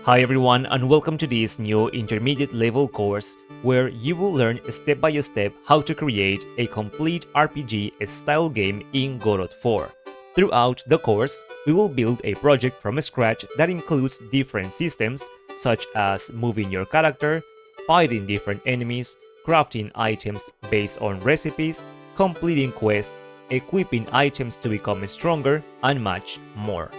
Hi everyone, and welcome to this new intermediate level course where you will learn step by step how to create a complete RPG style game in Godot 4. Throughout the course, we will build a project from scratch that includes different systems such as moving your character, fighting different enemies, crafting items based on recipes, completing quests, equipping items to become stronger, and much more.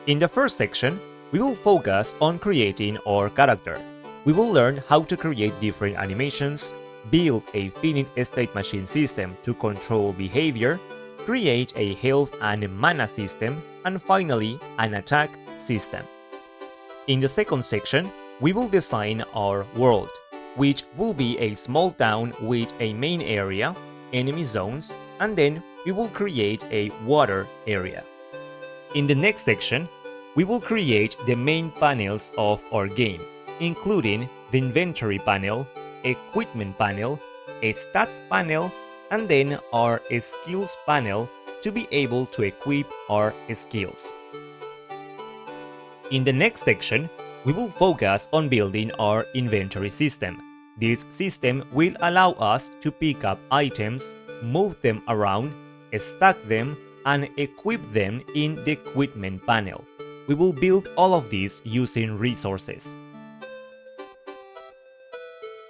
In the first section, we will focus on creating our character. We will learn how to create different animations, build a finite state machine system to control behavior, create a health and mana system, and finally, an attack system. In the second section, we will design our world, which will be a small town with a main area, enemy zones, and then we will create a water area. In the next section, we will create the main panels of our game, including the inventory panel, equipment panel, a stats panel, and then our skills panel to be able to equip our skills. In the next section, we will focus on building our inventory system. This system will allow us to pick up items, move them around, stack them, and equip them in the equipment panel. We will build all of these using resources.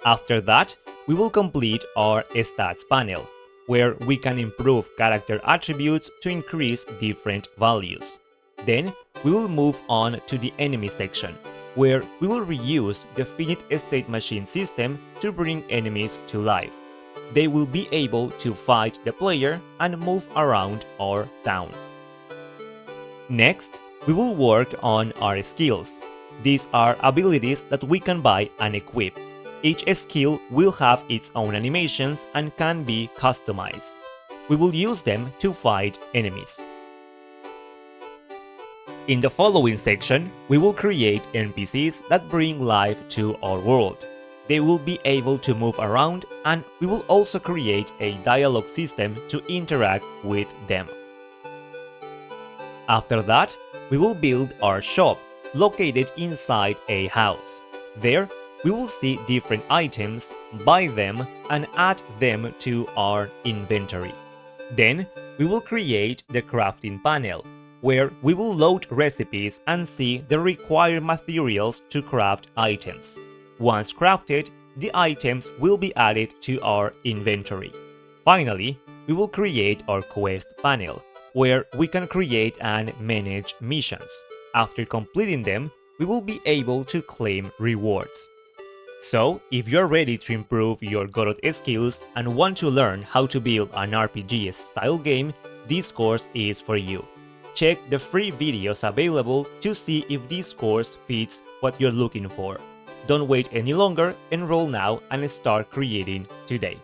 After that, we will complete our stats panel, where we can improve character attributes to increase different values. Then, we will move on to the enemy section, where we will reuse the finite state machine system to bring enemies to life. They will be able to fight the player and move around our town. Next, we will work on our skills. These are abilities that we can buy and equip. Each skill will have its own animations and can be customized. We will use them to fight enemies. In the following section, we will create NPCs that bring life to our world. They will be able to move around, and we will also create a dialogue system to interact with them. After that, we will build our shop, located inside a house. There, we will see different items, buy them, and add them to our inventory. Then, we will create the crafting panel, where we will load recipes and see the required materials to craft items. Once crafted, the items will be added to our inventory. Finally, we will create our quest panel, where we can create and manage missions. After completing them, we will be able to claim rewards. So, if you're ready to improve your Godot skills and want to learn how to build an RPG style game, this course is for you. Check the free videos available to see if this course fits what you're looking for. Don't wait any longer, enroll now and start creating today.